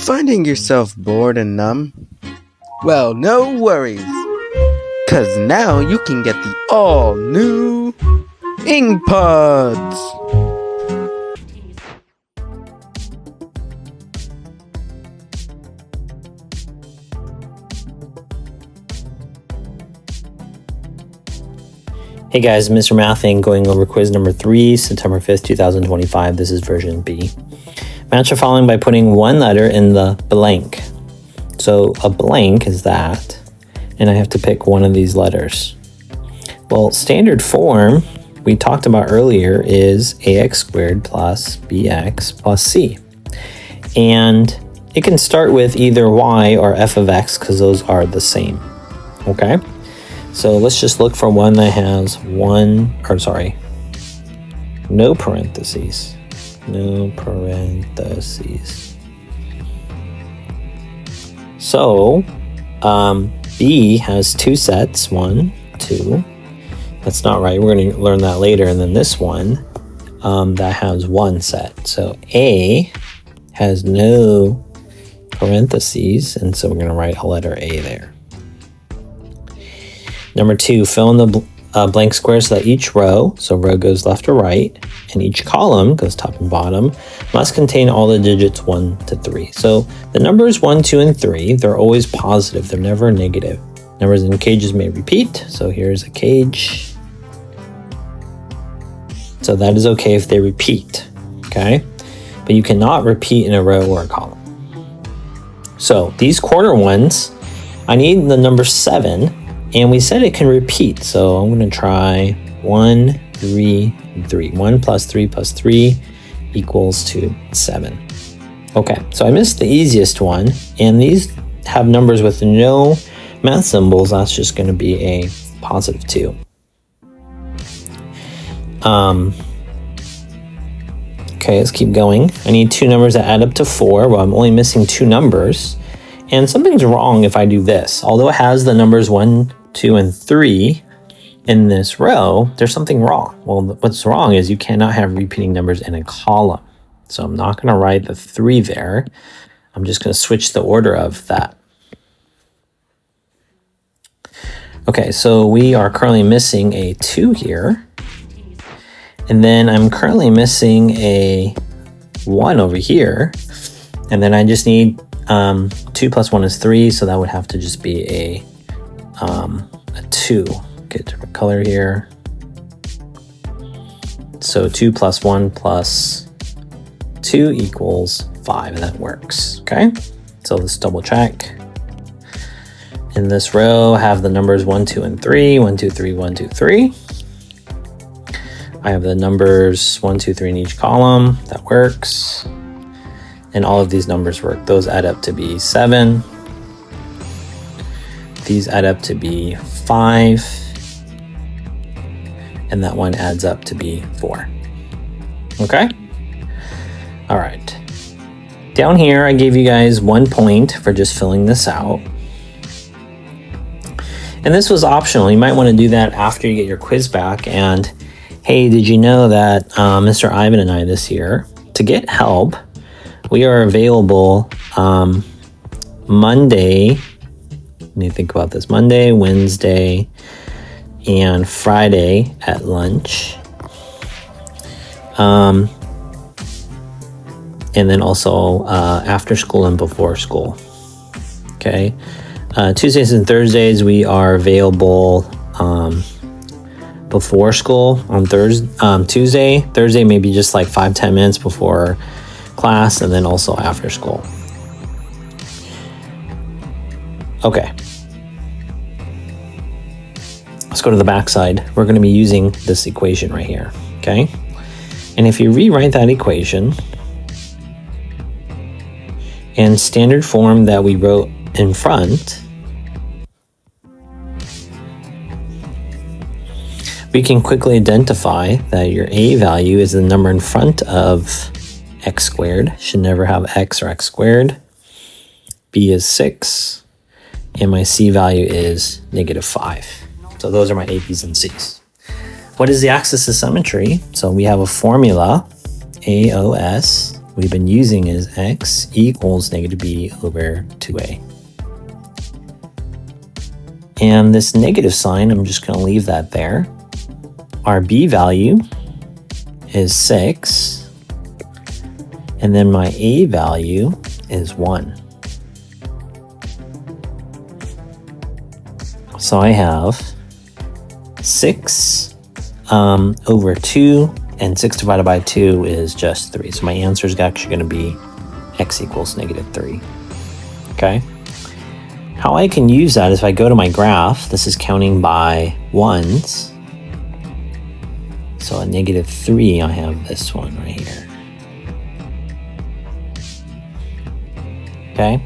Finding yourself bored and numb? Well, no worries, cause now you can get the all-new Ink Pods! Hey guys, Mr. Mathing going over quiz number 3, September 5th, 2025. This is version B. Match the following by putting one letter in the blank. So a blank is that, and I have to pick one of these letters. Well, standard form we talked about earlier is ax squared plus bx plus c. And it can start with either y or f of x because those are the same. Okay? So let's just look for one that has no parentheses. No parentheses. So B has two sets, 1, 2. That's not right. We're going to learn that later. And then this one that has one set. So A has no parentheses, and so we're going to write a letter A there. Number 2, fill in the blank square so that each row, so row goes left to right, and each column goes top and bottom, must contain all the digits 1 to 3. So the numbers 1, 2, and 3, they're always positive. They're never negative. Numbers in cages may repeat. So here's a cage. So that is okay if they repeat, okay? But you cannot repeat in a row or a column. So these quarter ones, I need the number 7. And we said it can repeat, so I'm going to try 1, 3, and 3. 1 plus 3 plus 3 equals to 7. Okay, so I missed the easiest one, and these have numbers with no math symbols. That's just going to be a positive 2. Okay, let's keep going. I need two numbers that add up to 4. Well, I'm only missing 2 numbers. And something's wrong if I do this. Although it has the numbers 1, 2, and 3 in this row, there's something wrong. Well, what's wrong is you cannot have repeating numbers in a column. So I'm not going to write the 3 there. I'm just going to switch the order of that. Okay, so we are currently missing a 2 here. And then I'm currently missing a 1 over here. And then I just need 2 plus 1 is 3, so that would have to just be a 2. Get a different color here. So 2 plus 1 plus 2 equals 5, and that works, okay? So let's double check. In this row, have the numbers 1, 2, and 3. 1, 2, 3, 1, 2, 3. I have the numbers 1, 2, 3 in each column. That works. And all of these numbers work. Those add up to be 7. These add up to be 5. And that one adds up to be 4. Okay? All right. Down here, I gave you guys 1 point for just filling this out. And this was optional. You might want to do that after you get your quiz back. And hey, did you know that Mr. Ivan and I this year, to get help, we are available Monday, let me think about this, Monday, Wednesday, and Friday at lunch. And then also after school and before school. Okay. Tuesdays and Thursdays, we are available before school on Tuesday. Thursday, maybe just like 5-10 minutes before class, and then also after school. Okay. Let's go to the back side. We're going to be using this equation right here, okay? And if you rewrite that equation in standard form that we wrote in front, we can quickly identify that your A value is the number in front of x squared. Should never have x or x squared. B is 6. And my C value is -5. So those are my A, B's, and C's. What is the axis of symmetry? So we have a formula, AOS we've been using is x equals negative b over 2a. And this negative sign, I'm just going to leave that there. Our b value is 6. And then my a value is 1. So I have 6 over 2, and 6 divided by 2 is just 3. So my answer is actually going to be x equals negative 3. Okay? How I can use that is if I go to my graph, this is counting by ones. So at negative 3, I have this one right here. Okay?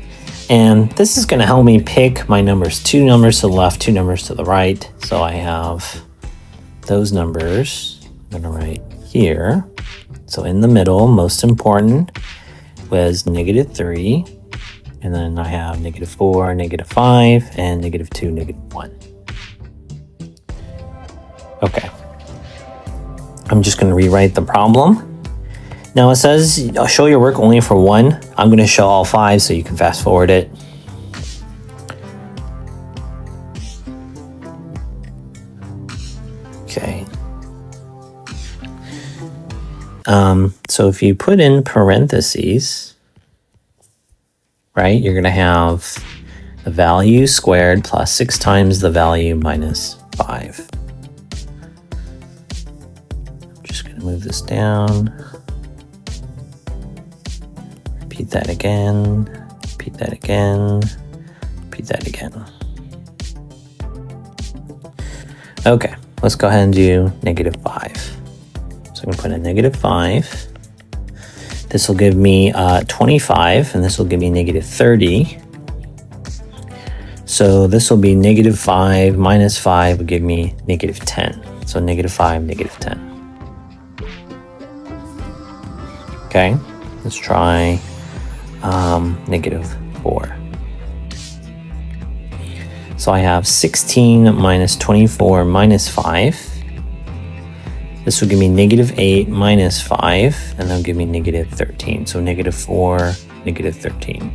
And this is going to help me pick my numbers. 2 numbers to the left, 2 numbers to the right. So I have those numbers. I'm going to write here. So in the middle, most important was negative 3. And then I have negative 4, negative 5, and negative 2, negative 1. Okay. I'm just going to rewrite the problem. Now it says, show your work only for 1. I'm going to show all 5 so you can fast forward it. Okay. So if you put in parentheses, right, you're going to have the value squared plus 6 times the value minus 5. I'm just going to move this down. Repeat that again, repeat that again, repeat that again. Okay, let's go ahead and do negative 5. So I'm going to put in negative 5. This will give me 25, and this will give me negative 30. So this will be negative 5 minus 5 will give me negative 10. So negative 5, negative 10. Okay, let's try negative 4. So I have 16 minus 24 minus 5. This will give me negative 8 minus 5, and that'll give me negative 13. So negative 4, negative 13.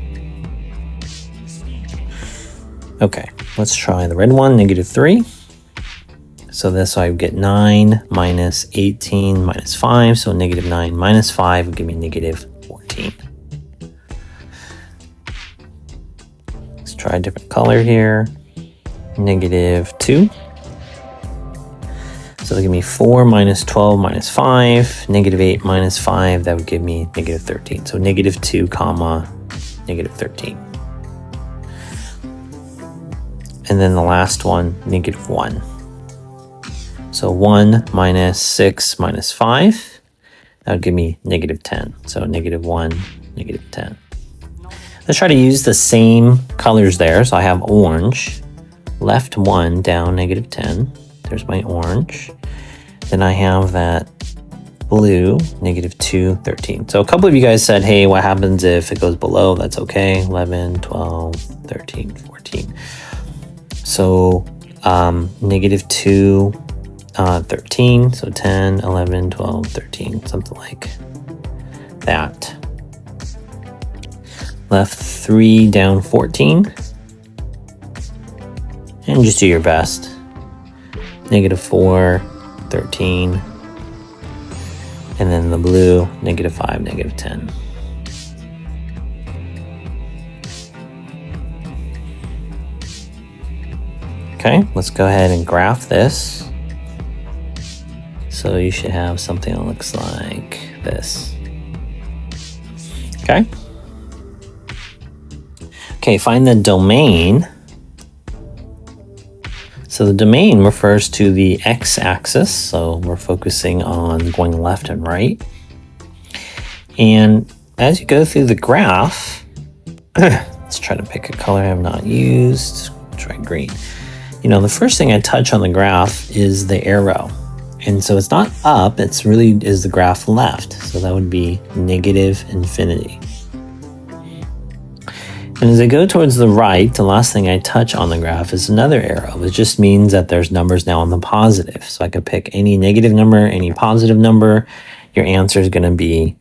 Okay, let's try the red one, negative 3. So this I get 9 minus 18 minus 5. So negative 9 minus 5 will give me negative 14. Let's try a different color here. Negative 2. So that'll give me 4 minus 12 minus 5. Negative 8 minus 5, that would give me negative 13. So negative 2 comma negative 13. And then the last one, negative 1. So 1 minus 6 minus 5, that would give me negative 10. So negative 1, negative 10. Let's try to use the same colors there. So I have orange, left 1, down negative 10. There's my orange. Then I have that blue, negative 2, 13. So a couple of you guys said, hey, what happens if it goes below? That's okay. 11, 12, 13, 14. So negative 2, 13. So 10, 11, 12, 13, something like that. Left 3, down 14. And just do your best. Negative 4, 13. And then the blue, negative 5, negative 10. Okay, let's go ahead and graph this. So you should have something that looks like this. Okay. Okay, find the domain. So the domain refers to the x-axis, so we're focusing on going left and right. And as you go through the graph, let's try to pick a color I have not used. Try green. You know, the first thing I touch on the graph is the arrow. And so it's not up, it's really is the graph left. So that would be negative infinity. And as I go towards the right, the last thing I touch on the graph is another arrow. It just means that there's numbers now on the positive. So I could pick any negative number, any positive number. Your answer is going to be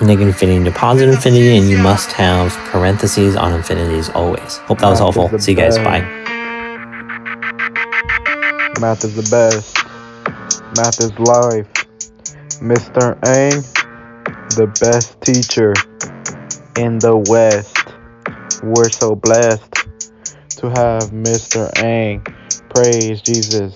negative infinity to positive infinity, and you must have parentheses on infinities always. Hope that was helpful. See you guys. Bye. Math is the best. Math is life. Mr. Ang, the best teacher in the West. We're so blessed to have Mr. Ang. Praise Jesus.